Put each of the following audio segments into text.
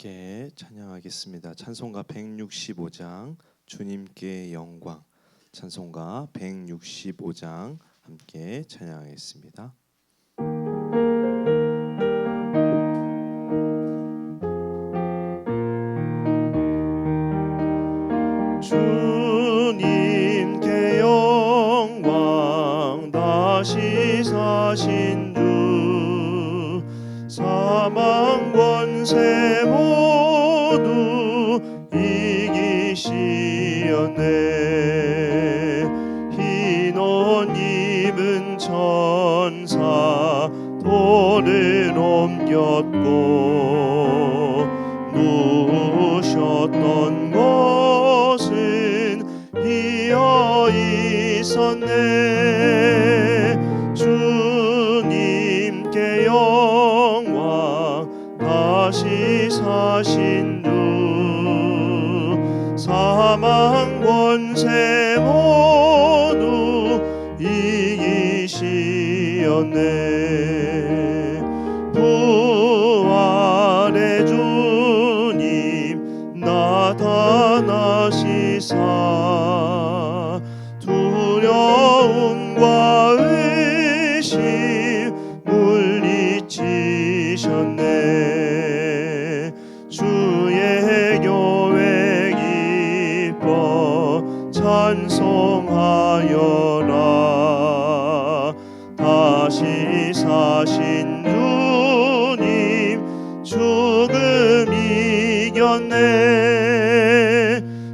함께 찬양하겠습니다. 찬송가 165장 주님께 영광. 찬송가 165장 함께 찬양하겠습니다. 주님께 영광. 다시 사신 주 사망 권세 모두 이기시었네. 흰 옷 입은 천사 돌을 옮겼고 누우셨던 곳은 비어 있었네. 주님께 영광. 다시 사신 주 사망 권세 모두 이기시었네. 부활의 주님 나타나시사 두려움과 의심 물리치셨네. 주의 교회 기뻐 찬송하여라. 다시 사신 주님 죽음 이겼네.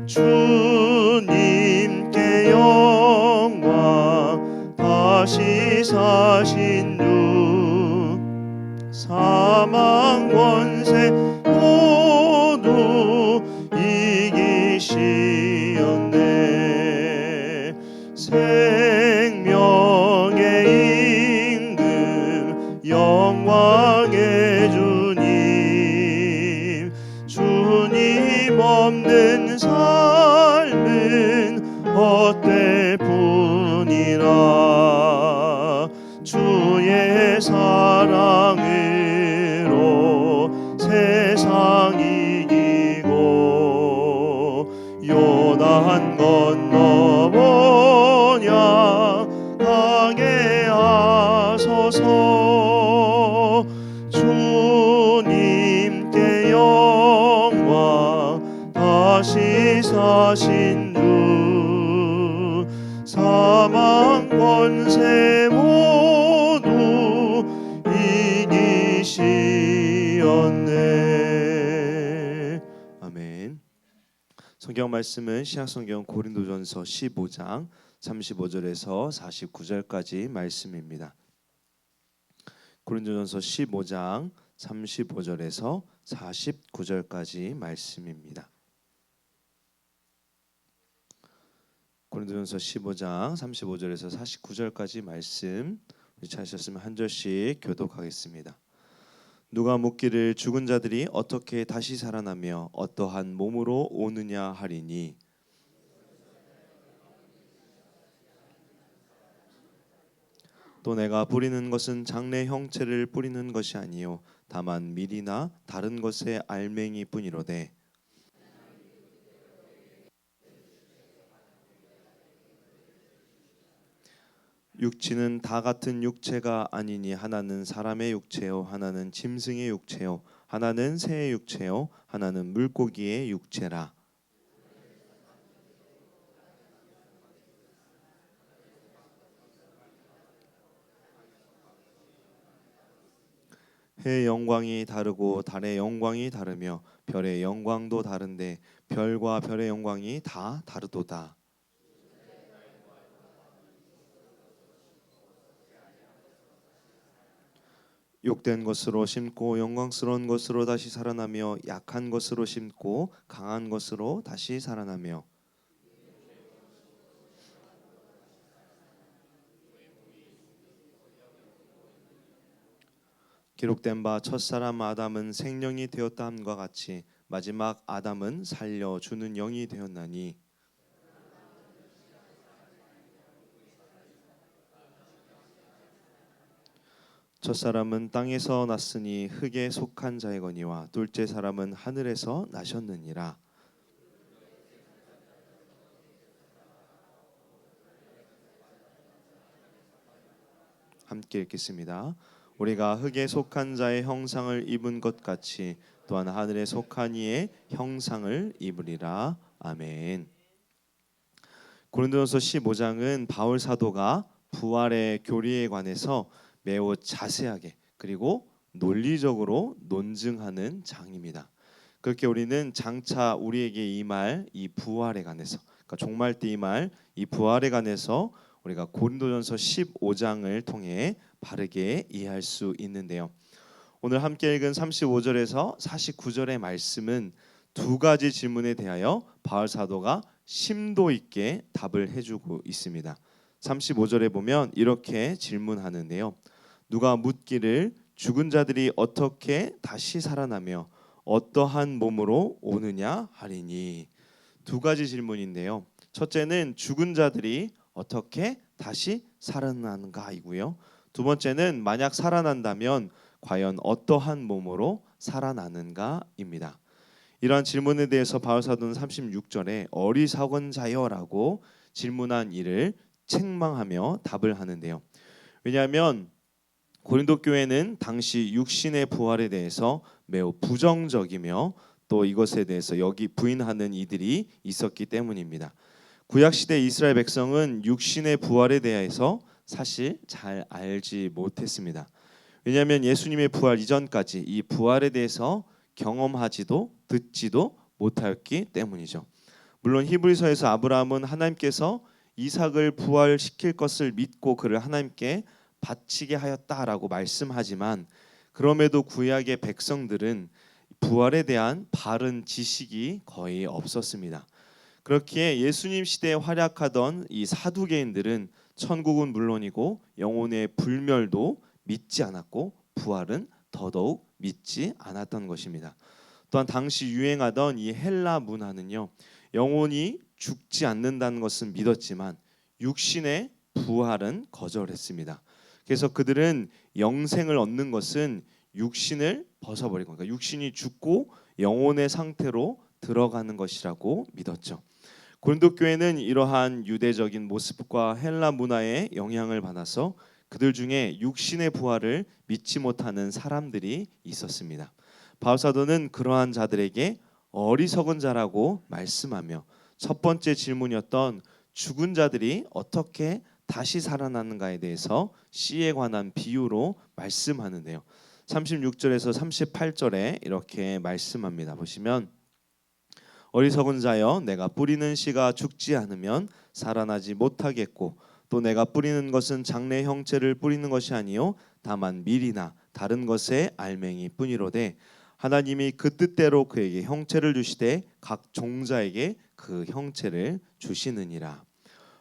주님께 영광. 다시 사신 주 사망 권세 모두 이기시었네. 생명의 임금 영광의 주님. 주님 없는 삶은 헛될 뿐이라. 주의 사랑으로 세상 이기고 요단 건너보냐 가게 하소서. 주님께 영광. 다시 사신 주 사망 권세 모두 이기시었네. 아멘. 성경 말씀은 신약성경 고린도전서 15장 35절에서 49절까지 말씀입니다. 고린도전서 15장 35절에서 49절까지 말씀입니다. 고린도전서 15장 35절에서 49절까지 말씀 우리 찾으셨으면 한 절씩 교독하겠습니다. 누가 묻기를 죽은 자들이 어떻게 다시 살아나며 어떠한 몸으로 오느냐 하리니 또 내가 부리는 것은 장래 형체를 뿌리는 것이 아니요 다만 밀이나 다른 것의 알맹이 뿐이로되 육체는 다 같은 육체가 아니니 하나는 사람의 육체요 하나는 짐승의 육체요 하나는 새의 육체요 하나는 물고기의 육체라. 해의 영광이 다르고 달의 영광이 다르며 별의 영광도 다른데 별과 별의 영광이 다 다르도다. 욕된 것으로 심고 영광스러운 것으로 다시 살아나며 약한 것으로 심고 강한 것으로 다시 살아나며 기록된 바 첫사람 아담은 생령이 되었다 함과 같이 마지막 아담은 살려주는 영이 되었나니 첫 사람은 땅에서 났으니 흙에 속한 자이거니와 둘째 사람은 하늘에서 나셨느니라. 함께 읽겠습니다. 우리가 흙에 속한 자의 형상을 입은 것 같이 또한 하늘에 속한 이의 형상을 입으리라. 아멘. 고린도전서 15장은 바울 사도가 부활의 교리에 관해서 매우 자세하게 그리고 논리적으로 논증하는 장입니다. 그렇게 우리는 장차 우리에게 임할 이 부활에 관해서, 그러니까 종말 때 임할 이 부활에 관해서 우리가 고린도전서 15장을 통해 바르게 이해할 수 있는데요. 오늘 함께 읽은 35절에서 49절의 말씀은 두 가지 질문에 대하여 바울 사도가 심도 있게 답을 해주고 있습니다. 35절에 보면 이렇게 질문하는데요. 누가 묻기를 죽은 자들이 어떻게 다시 살아나며 어떠한 몸으로 오느냐 하리니. 두 가지 질문인데요. 첫째는 죽은 자들이 어떻게 다시 살아나는가이고요. 두 번째는 만약 살아난다면 과연 어떠한 몸으로 살아나는가입니다. 이러한 질문에 대해서 바울 사도는 36절에 어리석은 자여라고 질문한 이를 책망하며 답을 하는데요. 왜냐하면 고린도 교회는 당시 육신의 부활에 대해서 매우 부정적이며 또 이것에 대해서 여기 부인하는 이들이 있었기 때문입니다. 구약 시대 이스라엘 백성은 육신의 부활에 대해서 사실 잘 알지 못했습니다. 왜냐하면 예수님의 부활 이전까지 이 부활에 대해서 경험하지도 듣지도 못하였기 때문이죠. 물론 히브리서에서 아브라함은 하나님께서 이삭을 부활시킬 것을 믿고 그를 하나님께 바치게 하였다라고 말씀하지만 그럼에도 구약의 백성들은 부활에 대한 바른 지식이 거의 없었습니다. 그렇기에 예수님 시대에 활약하던 이 사두개인들은 천국은 물론이고 영혼의 불멸도 믿지 않았고 부활은 더더욱 믿지 않았던 것입니다. 또한 당시 유행하던 이 헬라 문화는요, 영혼이 죽지 않는다는 것은 믿었지만 육신의 부활은 거절했습니다. 그래서 그들은 영생을 얻는 것은 육신을 벗어버리고, 그러니까 육신이 죽고 영혼의 상태로 들어가는 것이라고 믿었죠. 고린도 교회는 이러한 유대적인 모습과 헬라 문화의 영향을 받아서 그들 중에 육신의 부활을 믿지 못하는 사람들이 있었습니다. 바울 사도는 그러한 자들에게 어리석은 자라고 말씀하며 첫 번째 질문이었던 죽은 자들이 어떻게 다시 살아나는가에 대해서 씨에 관한 비유로 말씀하는데요. 36절에서 38절에 이렇게 말씀합니다. 보시면 어리석은 자여 내가 뿌리는 씨가 죽지 않으면 살아나지 못하겠고 또 내가 뿌리는 것은 장래 형체를 뿌리는 것이 아니요 다만 밀이나 다른 것의 알맹이 뿐이로되 하나님이 그 뜻대로 그에게 형체를 주시되 각 종자에게 그 형체를 주시느니라.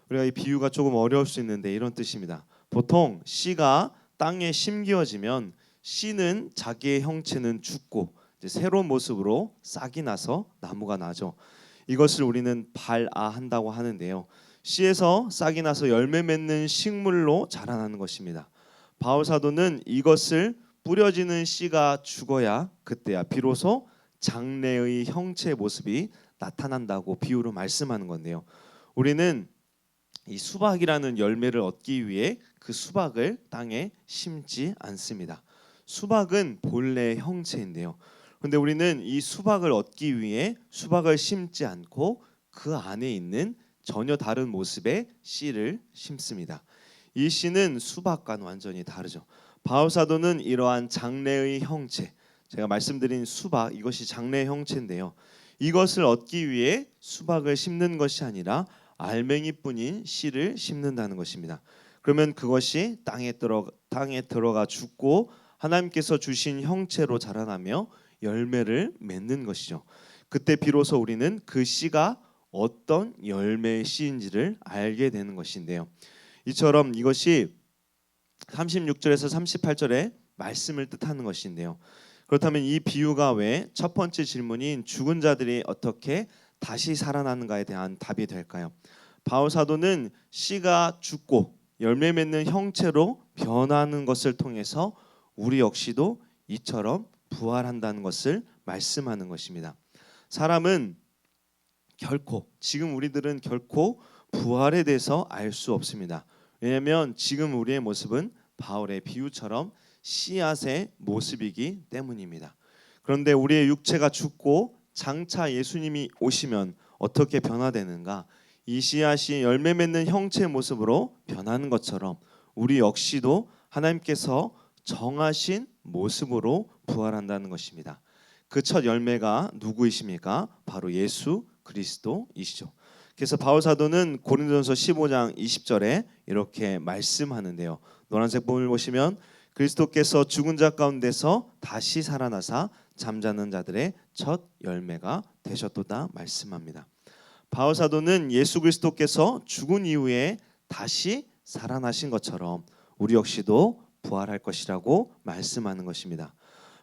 우리가 이 비유가 조금 어려울 수 있는데 이런 뜻입니다. 보통 씨가 땅에 심기어지면 씨는 자기의 형체는 죽고 이제 새로운 모습으로 싹이 나서 나무가 나죠. 이것을 우리는 발아한다고 하는데요. 씨에서 싹이 나서 열매 맺는 식물로 자라나는 것입니다. 바울 사도는 이것을 뿌려지는 씨가 죽어야 그때야 비로소 장래의 형체의 모습이 나타난다고 비유로 말씀하는 건데요. 우리는 이 수박이라는 열매를 얻기 위해 그 수박을 땅에 심지 않습니다. 수박은 본래의 형체인데요. 그런데 우리는 이 수박을 얻기 위해 수박을 심지 않고 그 안에 있는 전혀 다른 모습의 씨를 심습니다. 이 씨는 수박과는 완전히 다르죠. 바울 사도는 이러한 장래의 형체, 제가 말씀드린 수박, 이것이 장래의 형체인데요. 이것을 얻기 위해 수박을 심는 것이 아니라 알맹이뿐인 씨를 심는다는 것입니다. 그러면 그것이 땅에 들어가 죽고 하나님께서 주신 형체로 자라나며 열매를 맺는 것이죠. 그때 비로소 우리는 그 씨가 어떤 열매의 씨인지를 알게 되는 것인데요. 이처럼 이것이 36절에서 38절의 말씀을 뜻하는 것인데요. 그렇다면 이 비유가 왜 첫 번째 질문인 죽은 자들이 어떻게 다시 살아나는가에 대한 답이 될까요? 바울 사도는 씨가 죽고 열매 맺는 형체로 변하는 것을 통해서 우리 역시도 이처럼 부활한다는 것을 말씀하는 것입니다. 사람은 결코, 지금 우리들은 결코 부활에 대해서 알 수 없습니다. 왜냐하면 지금 우리의 모습은 바울의 비유처럼 씨앗의 모습이기 때문입니다. 그런데 우리의 육체가 죽고 장차 예수님이 오시면 어떻게 변화되는가? 이 씨앗이 열매 맺는 형체의 모습으로 변하는 것처럼 우리 역시도 하나님께서 정하신 모습으로 부활한다는 것입니다. 그 첫 열매가 누구이십니까? 바로 예수 그리스도이시죠. 그래서 바울 사도는 고린도전서 15장 20절에 이렇게 말씀하는데요. 노란색 본을 보시면 그리스도께서 죽은 자 가운데서 다시 살아나사 잠자는 자들의 첫 열매가 되셨도다 말씀합니다. 바울 사도는 예수 그리스도께서 죽은 이후에 다시 살아나신 것처럼 우리 역시도 부활할 것이라고 말씀하는 것입니다.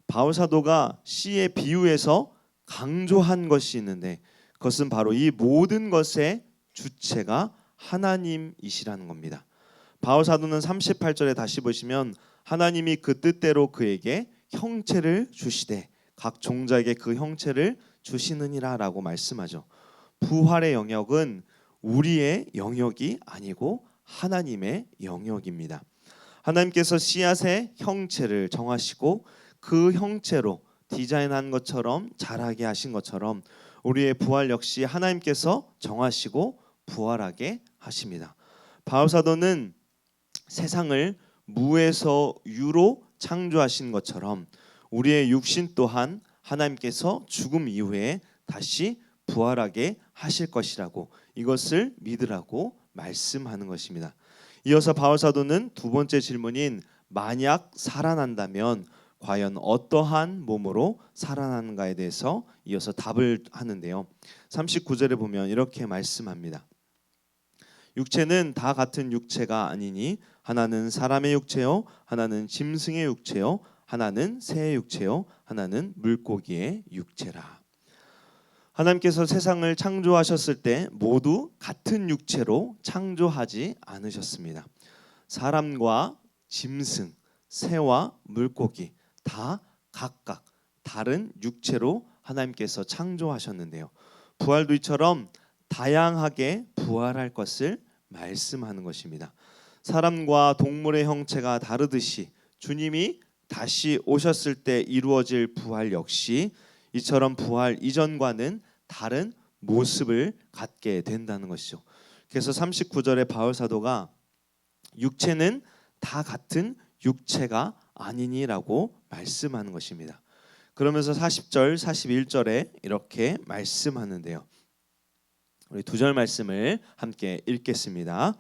바울 사도가 씨의 비유에서 강조한 것이 있는데 그것은 바로 이 모든 것의 주체가 하나님이시라는 겁니다. 바울 사도는 38절에 다시 보시면 하나님이 그 뜻대로 그에게 형체를 주시되 각 종자에게 그 형체를 주시느니라라고 말씀하죠. 부활의 영역은 우리의 영역이 아니고 하나님의 영역입니다. 하나님께서 씨앗의 형체를 정하시고 그 형체로 디자인한 것처럼 자라게 하신 것처럼 우리의 부활 역시 하나님께서 정하시고 부활하게 하십니다. 바울 사도는 세상을 무에서 유로 창조하신 것처럼 우리의 육신 또한 하나님께서 죽음 이후에 다시 부활하게 하실 것이라고 이것을 믿으라고 말씀하는 것입니다. 이어서 바울 사도는 두 번째 질문인 만약 살아난다면 과연 어떠한 몸으로 살아나는가에 대해서 이어서 답을 하는데요. 39절에 보면 이렇게 말씀합니다. 육체는 다 같은 육체가 아니니 하나는 사람의 육체요 하나는 짐승의 육체요 하나는 새의 육체요 하나는 물고기의 육체라. 하나님께서 세상을 창조하셨을 때 모두 같은 육체로 창조하지 않으셨습니다. 사람과 짐승, 새와 물고기 다 각각 다른 육체로 하나님께서 창조하셨는데요. 부활도 이처럼 다양하게 부활할 것을 말씀하는 것입니다. 사람과 동물의 형체가 다르듯이 주님이 다시 오셨을 때 이루어질 부활 역시 이처럼 부활 이전과는 다른 모습을 갖게 된다는 것이죠. 그래서 39절에 바울 사도가 육체는 다 같은 육체가 아니니라고 말씀하는 것입니다. 그러면서 40절, 41절에 이렇게 말씀하는데요. 우리 두 절 말씀을 함께 읽겠습니다.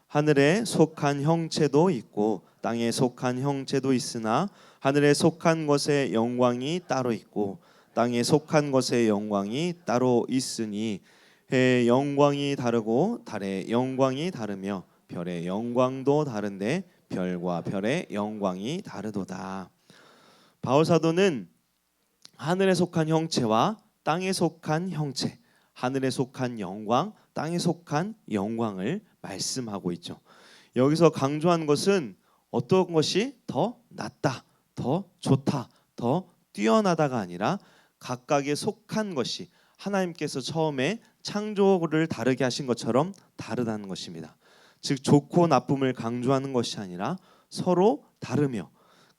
하늘에 속한 형체도 있고 땅에 속한 형체도 있으나 하늘에 속한 것의 영광이 따로 있고 땅에 속한 것의 영광이 따로 있으니 해의 영광이 다르고 달의 영광이 다르며 별의 영광도 다른데 별과 별의 영광이 다르도다. 바울 사도는 하늘에 속한 형체와 땅에 속한 형체, 하늘에 속한 영광, 땅에 속한 영광을 말씀하고 있죠. 여기서 강조한 것은 어떤 것이 더 낫다, 더 좋다, 더 뛰어나다가 아니라 각각에 속한 것이 하나님께서 처음에 창조를 다르게 하신 것처럼 다르다는 것입니다. 즉 좋고 나쁨을 강조하는 것이 아니라 서로 다르며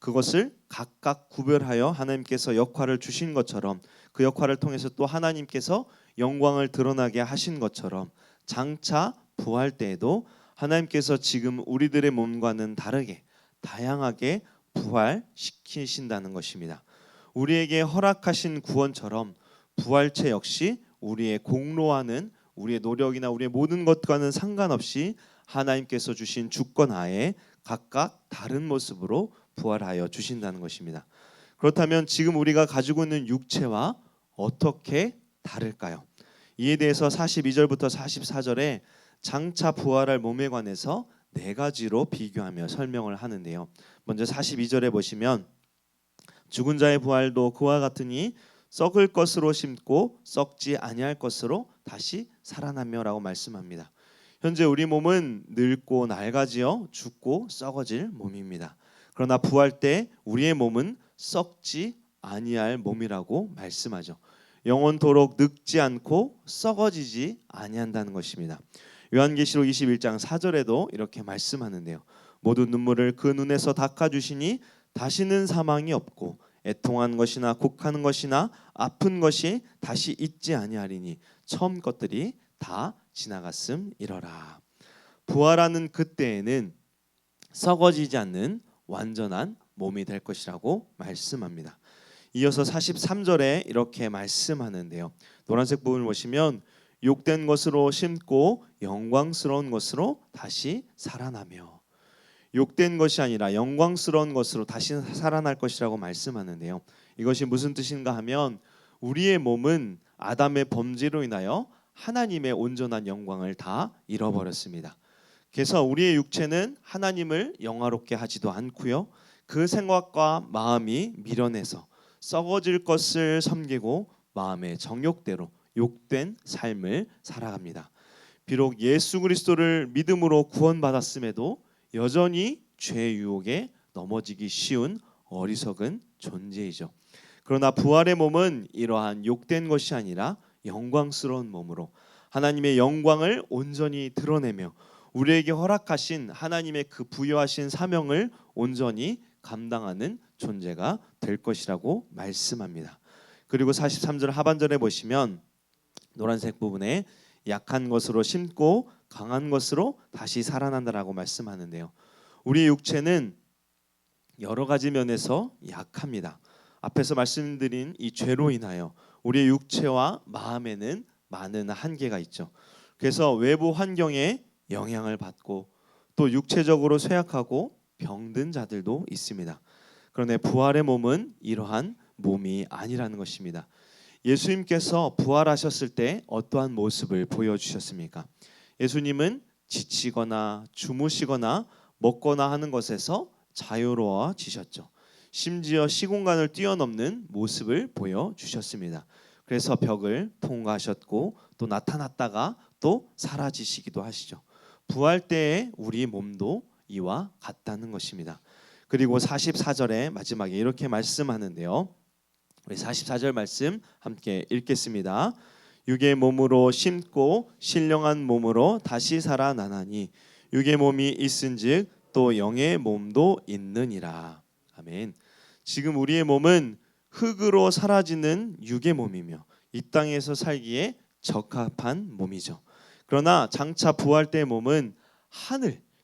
그것을 각각 구별하여 하나님께서 역할을 주신 것처럼 그 역할을 통해서 또 하나님께서 영광을 드러나게 하신 것처럼 장차 부활 때에도 하나님께서 지금 우리들의 몸과는 다르게 다양하게 부활시키신다는 것입니다. 우리에게 허락하신 구원처럼 부활체 역시 우리의 공로와는 우리의 노력이나 우리의 모든 것과는 상관없이 하나님께서 주신 주권 하에 각각 다른 모습으로 부활하여 주신다는 것입니다. 그렇다면 지금 우리가 가지고 있는 육체와 어떻게 다를까요? 이에 대해서 42절부터 44절에 장차 부활할 몸에 관해서 네 가지로 비교하며 설명을 하는데요. 먼저 42절에 보시면 죽은 자의 부활도 그와 같으니 썩을 것으로 심고 썩지 아니할 것으로 다시 살아나며라고 말씀합니다. 현재 우리 몸은 늙고 낡아지어 죽고 썩어질 몸입니다. 그러나 부활 때 우리의 몸은 썩지 아니할 몸이라고 말씀하죠. 영원토록 늙지 않고 썩어지지 아니한다는 것입니다. 요한계시록 21장 4절에도 이렇게 말씀하는데요. 모든 눈물을 그 눈에서 닦아주시니 다시는 사망이 없고 애통한 것이나 곡하는 것이나 아픈 것이 다시 있지 아니하리니 처음 것들이 다 지나갔음이러라. 부활하는 그때에는 썩어지지 않는 완전한 몸이 될 것이라고 말씀합니다. 이어서 43절에 이렇게 말씀하는데요. 노란색 부분을 보시면 욕된 것으로 심고 영광스러운 것으로 다시 살아나며, 욕된 것이 아니라 영광스러운 것으로 다시 살아날 것이라고 말씀하는데요. 이것이 무슨 뜻인가 하면 우리의 몸은 아담의 범죄로 인하여 하나님의 온전한 영광을 다 잃어버렸습니다. 그래서 우리의 육체는 하나님을 영화롭게 하지도 않고요. 그 생각과 마음이 미련해서 썩어질 것을 섬기고 마음의 정욕대로 욕된 삶을 살아갑니다. 비록 예수 그리스도를 믿음으로 구원받았음에도 여전히 죄의 유혹에 넘어지기 쉬운 어리석은 존재이죠. 그러나 부활의 몸은 이러한 욕된 것이 아니라 영광스러운 몸으로 하나님의 영광을 온전히 드러내며 우리에게 허락하신 하나님의 그 부여하신 사명을 온전히 감당하는 존재가 될 것이라고 말씀합니다. 그리고 43절 하반절에 보시면 노란색 부분에 약한 것으로 심고 강한 것으로 다시 살아난다라고 말씀하는데요. 우리의 육체는 여러 가지 면에서 약합니다. 앞에서 말씀드린 이 죄로 인하여 우리의 육체와 마음에는 많은 한계가 있죠. 그래서 외부 환경에 영향을 받고 또 육체적으로 쇠약하고 병든 자들도 있습니다. 그런데 부활의 몸은 이러한 몸이 아니라는 것입니다. 예수님께서 부활하셨을 때 어떠한 모습을 보여주셨습니까? 예수님은 지치거나 주무시거나 먹거나 하는 것에서 자유로워지셨죠. 심지어 시공간을 뛰어넘는 모습을 보여주셨습니다. 그래서 벽을 통과하셨고 또 나타났다가 또 사라지시기도 하시죠. 부활 때의 우리 몸도 이와 같다는 것입니다. 그리고 44절에 마지막에 이렇게 말씀하는데요. 우리 44절 말씀 함께 읽겠습니다. 육의 몸으로 심고 신령한 몸으로 다시 살아나나니 육의 몸이 있은즉 또 영의 몸도 있느니라. 아멘. 지금 우리의 몸은 흙으로 사라지는 육의 몸이며 이 땅에서 살기에 적합한 몸이죠. 그러나 장차 부활 때의 몸은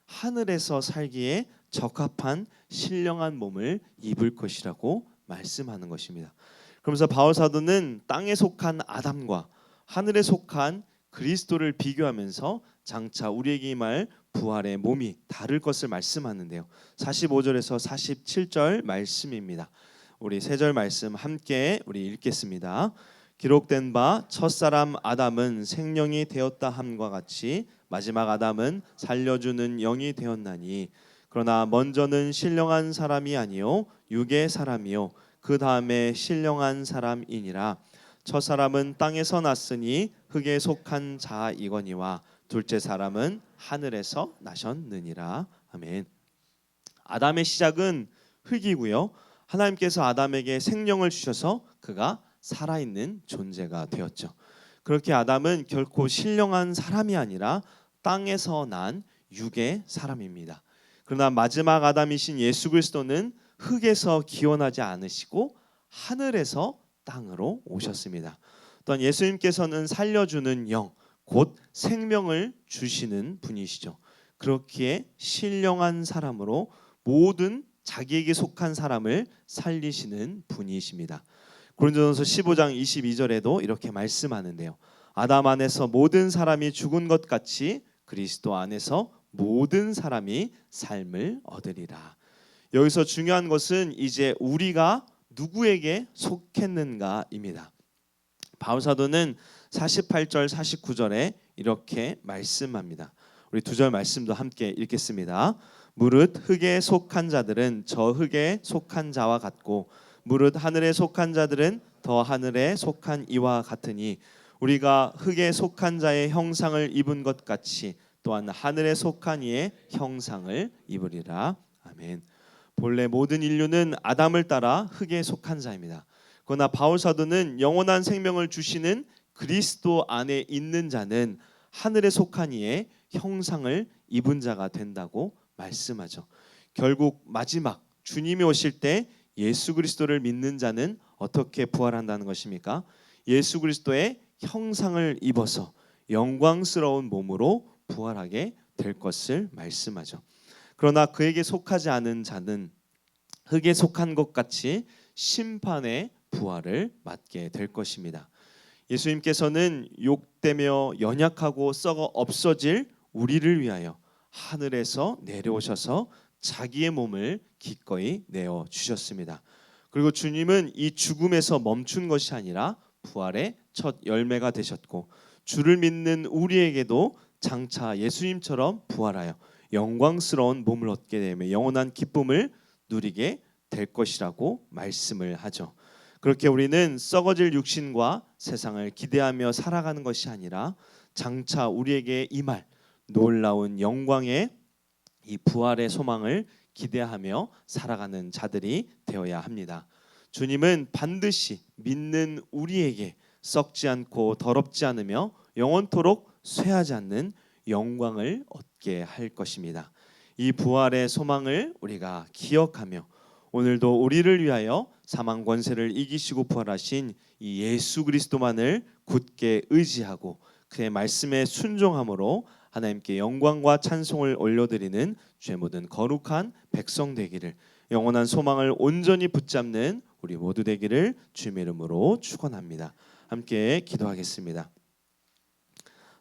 하늘에서 살기에 적합한 신령한 몸을 입을 것이라고 말씀하는 것입니다. 그러면서 바울 사도는 땅에 속한 아담과 하늘에 속한 그리스도를 비교하면서 장차 우리에게 임할 부활의 몸이 다를 것을 말씀하는데요. 45절에서 47절 말씀입니다. 우리 세 절 말씀 함께 우리 읽겠습니다. 기록된 바 첫사람 아담은 생령이 되었다 함과 같이 마지막 아담은 살려주는 영이 되었나니 그러나 먼저는 신령한 사람이 아니요 육의 사람이요 그 다음에 신령한 사람이니라. 첫사람은 땅에서 났으니 흙에 속한 자이거니와 둘째 사람은 하늘에서 나셨느니라. 아멘. 아담의 시작은 흙이고요. 하나님께서 아담에게 생명을 주셔서 그가 살아있는 존재가 되었죠. 그렇게 아담은 결코 신령한 사람이 아니라 땅에서 난 육의 사람입니다. 그러나 마지막 아담이신 예수 그리스도는 흙에서 기원하지 않으시고 하늘에서 땅으로 오셨습니다. 또한 예수님께서는 살려주는 영, 곧 생명을 주시는 분이시죠. 그렇기에 신령한 사람으로 모든 자기에게 속한 사람을 살리시는 분이십니다. 고린도전서 15장 22절에도 이렇게 말씀하는데요. 아담 안에서 모든 사람이 죽은 것 같이 그리스도 안에서 모든 사람이 삶을 얻으리라. 여기서 중요한 것은 이제 우리가 누구에게 속했는가입니다. 바울 사도는 48절 49절에 이렇게 말씀합니다. 우리 두 절 말씀도 함께 읽겠습니다. 무릇 흙에 속한 자들은 저 흙에 속한 자와 같고 무릇 하늘에 속한 자들은 더 하늘에 속한 이와 같으니 우리가 흙에 속한 자의 형상을 입은 것 같이 또한 하늘에 속한 이의 형상을 입으리라. 아멘. 본래 모든 인류는 아담을 따라 흙에 속한 자입니다. 그러나 바울 사도는 영원한 생명을 주시는 그리스도 안에 있는 자는 하늘에 속한 이의 형상을 입은 자가 된다고 말씀하죠. 결국 마지막 주님이 오실 때 예수 그리스도를 믿는 자는 어떻게 부활한다는 것입니까? 예수 그리스도의 형상을 입어서 영광스러운 몸으로 부활하게 될 것을 말씀하죠. 그러나 그에게 속하지 않은 자는 흙에 속한 것 같이 심판의 부활을 맞게 될 것입니다. 예수님께서는 욕되며 연약하고 썩어 없어질 우리를 위하여 하늘에서 내려오셔서 자기의 몸을 기꺼이 내어 주셨습니다. 그리고 주님은 이 죽음에서 멈춘 것이 아니라 부활의 첫 열매가 되셨고, 주를 믿는 우리에게도 장차 예수님처럼 부활하여 영광스러운 몸을 얻게 되며 영원한 기쁨을 누리게 될 것이라고 말씀을 하죠. 그렇게 우리는 썩어질 육신과 세상을 기대하며 살아가는 것이 아니라 장차 우리에게 임할 놀라운 영광의 이 부활의 소망을 기대하며 살아가는 자들이 되어야 합니다. 주님은 반드시 믿는 우리에게 썩지 않고 더럽지 않으며 영원토록 쇠하지 않는 영광을 얻게 할 것입니다. 이 부활의 소망을 우리가 기억하며 오늘도 우리를 위하여 사망 권세를 이기시고 부활하신 이 예수 그리스도만을 굳게 의지하고 그의 말씀에 순종함으로 하나님께 영광과 찬송을 올려드리는 주의 모든 거룩한 백성 되기를, 영원한 소망을 온전히 붙잡는 우리 모두 되기를 주님의 이름으로 축원합니다. 함께 기도하겠습니다.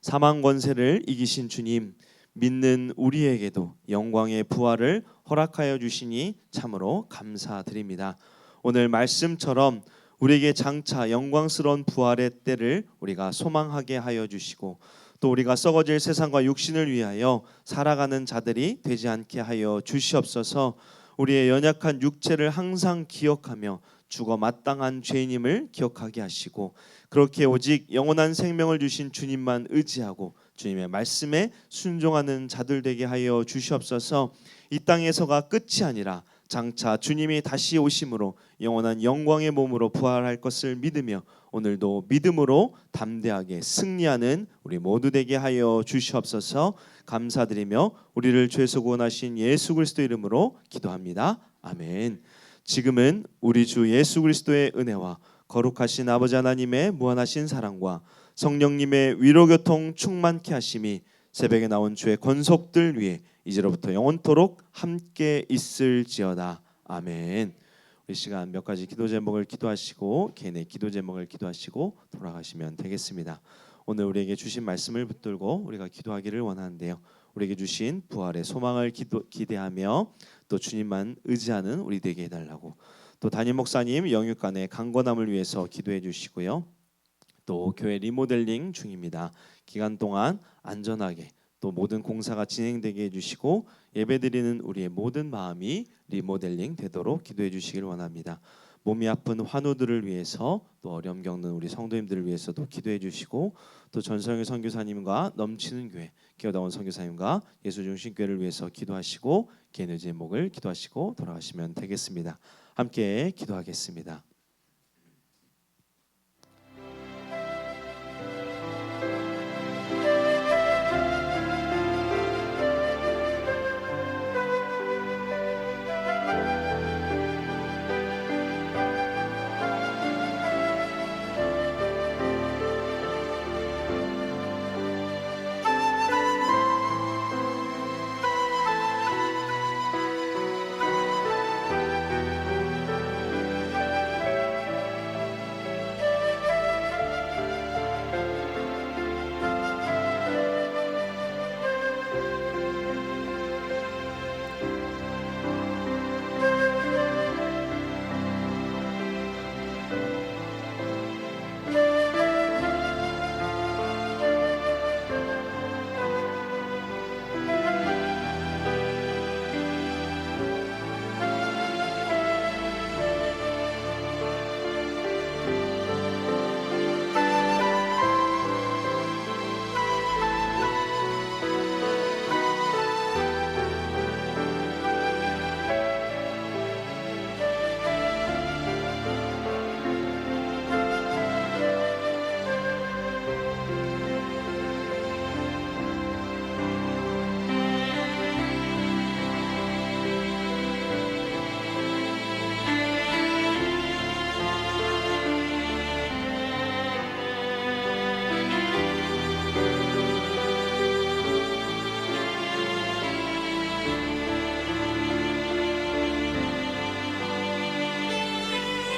사망 권세를 이기신 주님, 믿는 우리에게도 영광의 부활을 허락하여 주시니 참으로 감사드립니다. 오늘 말씀처럼 우리에게 장차 영광스러운 부활의 때를 우리가 소망하게 하여 주시고, 또 우리가 썩어질 세상과 육신을 위하여 살아가는 자들이 되지 않게 하여 주시옵소서. 우리의 연약한 육체를 항상 기억하며 죽어 마땅한 죄인임을 기억하게 하시고, 그렇게 오직 영원한 생명을 주신 주님만 의지하고 주님의 말씀에 순종하는 자들 되게 하여 주시옵소서. 이 땅에서가 끝이 아니라 장차 주님이 다시 오심으로 영원한 영광의 몸으로 부활할 것을 믿으며 오늘도 믿음으로 담대하게 승리하는 우리 모두 되게 하여 주시옵소서. 감사드리며 우리를 죄에서 구원하신 예수 그리스도 이름으로 기도합니다. 아멘. 지금은 우리 주 예수 그리스도의 은혜와 거룩하신 아버지 하나님의 무한하신 사랑과 성령님의 위로교통 충만케 하심이 새벽에 나온 주의 권속들 위에 이제로부터 영원토록 함께 있을지어다. 아멘. 우리 시간 몇 가지 기도 제목을 기도하시고 개인의 기도 제목을 기도하시고 돌아가시면 되겠습니다. 오늘 우리에게 주신 말씀을 붙들고 우리가 기도하기를 원하는데요. 우리에게 주신 부활의 소망을 기대하며 또 주님만 의지하는 우리 되게 해달라고, 또 담임 목사님 영육간의 강건함을 위해서 기도해 주시고요. 또 교회 리모델링 중입니다. 기간 동안 안전하게 또 모든 공사가 진행되게 해주시고 예배드리는 우리의 모든 마음이 리모델링 되도록 기도해 주시길 원합니다. 몸이 아픈 환우들을 위해서, 또 어려움 겪는 우리 성도님들을 위해서도 기도해 주시고, 또 전성일 선교사님과 넘치는 교회 기어다운 선교사님과 예수중심교회를 위해서 기도하시고 개인의 제목을 기도하시고 돌아가시면 되겠습니다. 함께 기도하겠습니다.